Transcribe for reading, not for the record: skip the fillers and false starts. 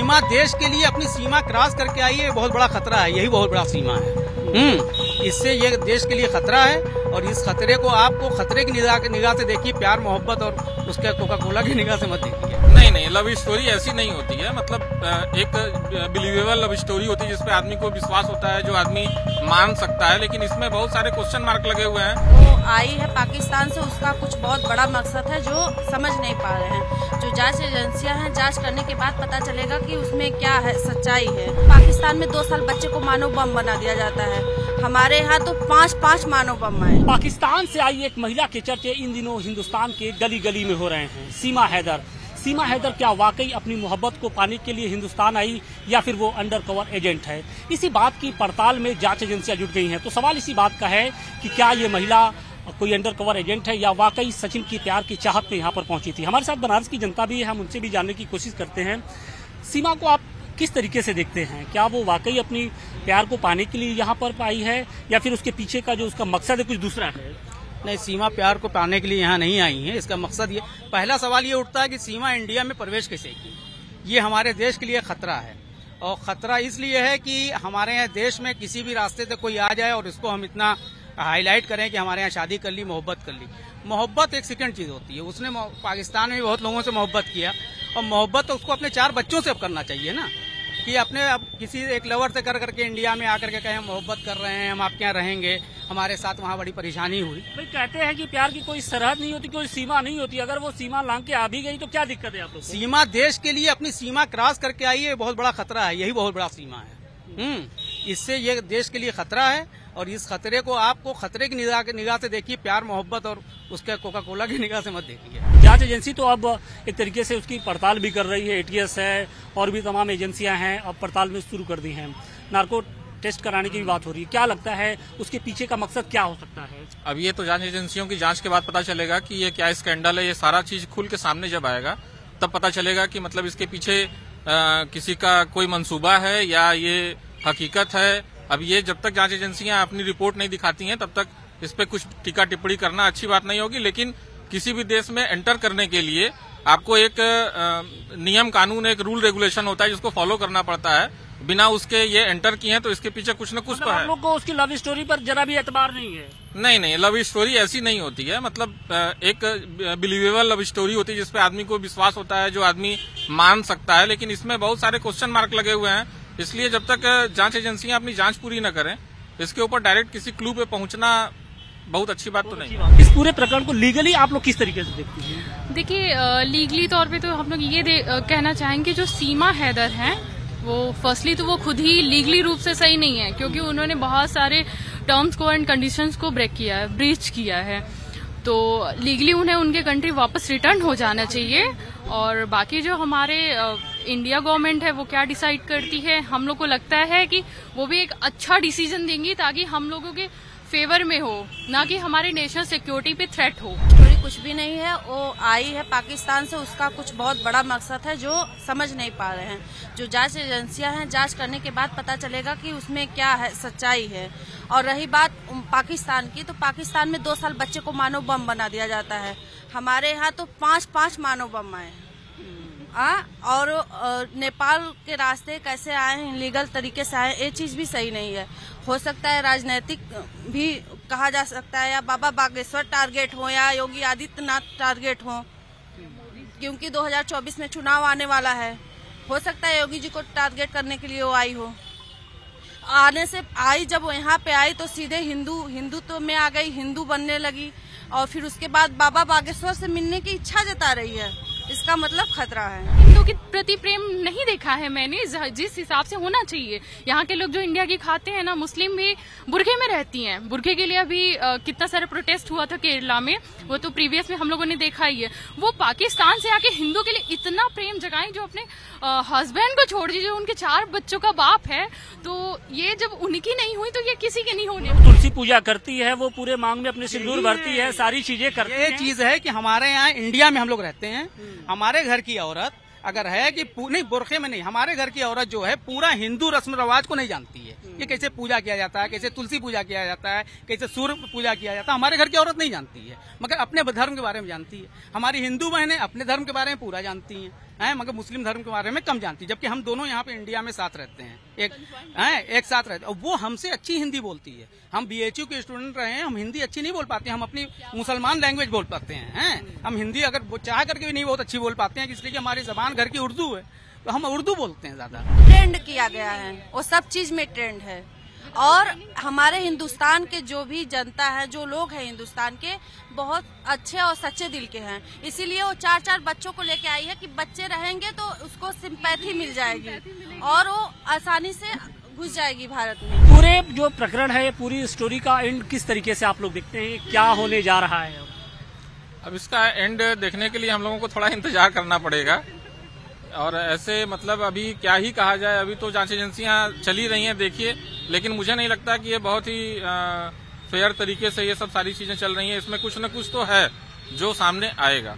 सीमा देश के लिए अपनी सीमा क्रॉस करके आई है, बहुत बड़ा खतरा है। यही बहुत बड़ा सीमा है। इससे ये देश के लिए खतरा है और इस खतरे को आपको खतरे की निगाह से देखिए, प्यार मोहब्बत और उसके कोका कोला की निगाह से मत देखिए। नहीं, लव स्टोरी ऐसी नहीं होती है। मतलब एक बिलीवेबल लव स्टोरी होती है जिसपे आदमी को विश्वास होता है, जो आदमी मान सकता है, लेकिन इसमें बहुत सारे क्वेश्चन मार्क लगे हुए हैं। वो आई है पाकिस्तान से, उसका कुछ बहुत बड़ा मकसद है जो समझ नहीं पा रहे हैं। जो जांच एजेंसियां हैं, जांच करने के बाद पता चलेगा कि उसमें क्या है, सच्चाई है। पाकिस्तान में 2 साल बच्चे को मानव बम बना दिया जाता है, हमारे यहाँ तो 5 मानव बम आए। पाकिस्तान से आई एक महिला के चर्चे इन दिनों हिंदुस्तान के गली गली में हो रहे हैं। सीमा हैदर क्या वाकई अपनी मोहब्बत को पाने के लिए हिंदुस्तान आई या फिर वो अंडर कवर एजेंट है? इसी बात की पड़ताल में जांच एजेंसियां जुट गई हैं। तो सवाल इसी बात का है कि क्या ये महिला कोई अंडर कवर एजेंट है या वाकई सचिन की प्यार की चाहत में यहाँ पर पहुंची थी? हमारे साथ बनारस की जनता भी है, हम उनसे भी जानने की कोशिश करते हैं। सीमा को आप किस तरीके से देखते हैं? क्या वो वाकई अपनी प्यार को पाने के लिए यहाँ पर आई है या फिर उसके पीछे का जो उसका मकसद है कुछ दूसरा है? नहीं, सीमा प्यार को पाने के लिए यहाँ नहीं आई है। इसका मकसद ये, पहला सवाल ये उठता है कि सीमा इंडिया में प्रवेश कैसे की? ये हमारे देश के लिए खतरा है और खतरा इसलिए है कि हमारे यहाँ देश में किसी भी रास्ते से कोई आ जाए और इसको हम इतना हाईलाइट करें कि हमारे यहाँ शादी कर ली, मोहब्बत कर ली। मोहब्बत एक सेकंड चीज होती है। उसने पाकिस्तान में भी बहुत लोगों से मोहब्बत किया और मोहब्बत तो उसको अपने 4 बच्चों से अब करना चाहिए ना, कि अपने अब किसी एक लवर से कर करके इंडिया में आकर के कहें मोहब्बत कर रहे हैं, हम आपके यहाँ रहेंगे, हमारे साथ वहाँ बड़ी परेशानी हुई। भाई कहते हैं कि प्यार की कोई सरहद नहीं होती, कोई सीमा नहीं होती। अगर वो सीमा लांग के आ भी गई तो क्या दिक्कत है आप लोग को? सीमा देश के लिए अपनी सीमा क्रॉस करके आई है, बहुत बड़ा खतरा है। यही बहुत बड़ा सीमा है। इससे ये देश के लिए खतरा है और इस खतरे को आपको खतरे की निगाह से देखिए, प्यार मोहब्बत और उसके कोका कोला की निगाह से मत देखिए। जांच एजेंसी तो अब एक तरीके से उसकी पड़ताल भी कर रही है, एटीएस है और भी तमाम एजेंसियां हैं, अब पड़ताल में शुरू कर दी हैं। नार्को टेस्ट कराने की भी बात हो रही है। क्या लगता है उसके पीछे का मकसद क्या हो सकता है? अब ये तो जांच एजेंसियों की जांच के बाद पता चलेगा कि ये क्या स्कैंडल है। ये सारा चीज खुल के सामने जब आएगा तब पता चलेगा कि मतलब इसके पीछे किसी का कोई मंसूबा है या ये हकीकत है। अब ये जब तक जांच एजेंसियां अपनी रिपोर्ट नहीं दिखाती हैं तब तक इस पे कुछ टीका टिप्पणी करना अच्छी बात नहीं होगी। लेकिन किसी भी देश में एंटर करने के लिए आपको एक नियम कानून, एक रूल रेगुलेशन होता है जिसको फॉलो करना पड़ता है। बिना उसके ये एंटर किए हैं तो इसके पीछे कुछ न कुछ तो है। आप लोग को उसकी लव स्टोरी पर जरा भी एतबार नहीं है? नहीं, लव स्टोरी ऐसी नहीं होती है। मतलब एक बिलीवेबल लव स्टोरी होती है जिसपे आदमी को विश्वास होता है, जो आदमी मान सकता है, लेकिन इसमें बहुत सारे क्वेश्चन मार्क लगे हुए हैं। इसलिए जब तक जांच एजेंसियां अपनी जांच पूरी न करें, इसके ऊपर डायरेक्ट किसी क्लू पे पहुंचना बहुत अच्छी बात तो नहीं। इस पूरे प्रकरण को लीगली आप लोग किस तरीके से देखते हैं? देखिए, लीगली तौर पे तो हम लोग ये कहना चाहेंगे, जो सीमा हैदर हैं वो फर्स्टली तो वो खुद ही लीगली रूप से सही नहीं है, क्योंकि उन्होंने बहुत सारे टर्म्स को एंड कंडीशंस को ब्रीच किया है। तो लीगली उन्हें उनके कंट्री वापस रिटर्न हो जाना चाहिए। और बाकी जो हमारे इंडिया गवर्नमेंट है वो क्या डिसाइड करती है, हम लोग को लगता है कि वो भी एक अच्छा डिसीजन देंगी ताकि हम लोगों के फेवर में हो, ना कि हमारे नेशनल सिक्योरिटी पे थ्रेट हो। स्टोरी कुछ भी नहीं है। वो आई है पाकिस्तान से, उसका कुछ बहुत बड़ा मकसद है जो समझ नहीं पा रहे हैं। जो जांच एजेंसियां हैं, जांच करने के बाद पता चलेगा कि उसमें क्या है, सच्चाई है। और रही बात पाकिस्तान की, तो पाकिस्तान में 2 साल बच्चे को मानव बम बना दिया जाता है, हमारे यहाँ तो 5 मानव बम आए। और नेपाल के रास्ते कैसे आए हैं, इलीगल तरीके से आए, ये चीज भी सही नहीं है। हो सकता है राजनीतिक भी कहा जा सकता है, या बाबा बागेश्वर टारगेट हो या योगी आदित्यनाथ टारगेट हो, क्योंकि 2024 में चुनाव आने वाला है। हो सकता है योगी जी को टारगेट करने के लिए वो आई हो। आने से आई, जब वो यहाँ पे आई तो सीधे हिंदुत्व में आ गई, हिंदू बनने लगी और फिर उसके बाद बाबा बागेश्वर से मिलने की इच्छा जता रही है। इसका मतलब खतरा है। हिंदू के प्रति प्रेम नहीं देखा है मैंने जिस हिसाब से होना चाहिए। यहाँ के लोग जो इंडिया की खाते हैं ना, मुस्लिम भी बुरखे में रहती हैं। बुरखे के लिए अभी कितना सारा प्रोटेस्ट हुआ था केरला में, वो तो प्रीवियस में हम लोगों ने देखा ही है। वो पाकिस्तान से आके हिंदू के लिए इतना प्रेम जगाएं, जो अपने हस्बैंड को छोड़ दीजिए, उनके 4 बच्चों का बाप है। तो ये जब उनकी नहीं हुई तो ये किसी के नहीं होने। तुलसी पूजा करती है, वो पूरे मांग में अपने सिंदूर भरती है, सारी चीजें करती है। ये चीज है कि हमारे यहाँ इंडिया में हम लोग रहते हैं, हमारे घर की औरत अगर है कि नहीं, बुरखे में नहीं, हमारे घर की औरत जो है पूरा हिंदू रस्म रिवाज को नहीं जानती है। ये कैसे पूजा किया जाता है, कैसे तुलसी पूजा किया जाता है, कैसे सूर्य पूजा किया जाता है। हमारे घर की औरत नहीं जानती है, मगर अपने धर्म के बारे में जानती है। हमारी हिंदू बहनें अपने धर्म के बारे में पूरा जानती हैं, मगर मुस्लिम धर्म के बारे में कम जानती है। जबकि हम दोनों यहाँ पे इंडिया में साथ रहते हैं, एक साथ रहते हैं, और वो हमसे अच्छी हिंदी बोलती है। हम BHU के स्टूडेंट रहे हैं, हम हिंदी अच्छी नहीं बोल पाते, हम अपनी मुसलमान लैंग्वेज बोल पाते हैं। हम हिंदी अगर चाह करके भी नहीं बहुत अच्छी बोल पाते हैं, इसलिए कि हमारी जबान घर की उर्दू है, तो हम उर्दू बोलते हैं ज्यादा। ट्रेंड किया गया है, वो सब चीज में ट्रेंड है। और हमारे हिंदुस्तान के जो भी जनता है, जो लोग हैं हिंदुस्तान के, बहुत अच्छे और सच्चे दिल के हैं। इसीलिए वो 4-4 बच्चों को लेके आई है कि बच्चे रहेंगे तो उसको सिंपैथी मिल जाएगी और वो आसानी से घुस जाएगी भारत में। पूरे जो प्रकरण है, पूरी स्टोरी का एंड किस तरीके से आप लोग देखते हैं, क्या होने जा रहा है? अब इसका एंड देखने के लिए हम लोगों को थोड़ा इंतजार करना पड़ेगा। और ऐसे मतलब अभी क्या ही कहा जाए, अभी तो जांच एजेंसियां चली रही हैं, देखिए। लेकिन मुझे नहीं लगता कि ये बहुत ही फेयर तरीके से ये सब सारी चीजें चल रही हैं। इसमें कुछ न कुछ तो है जो सामने आएगा।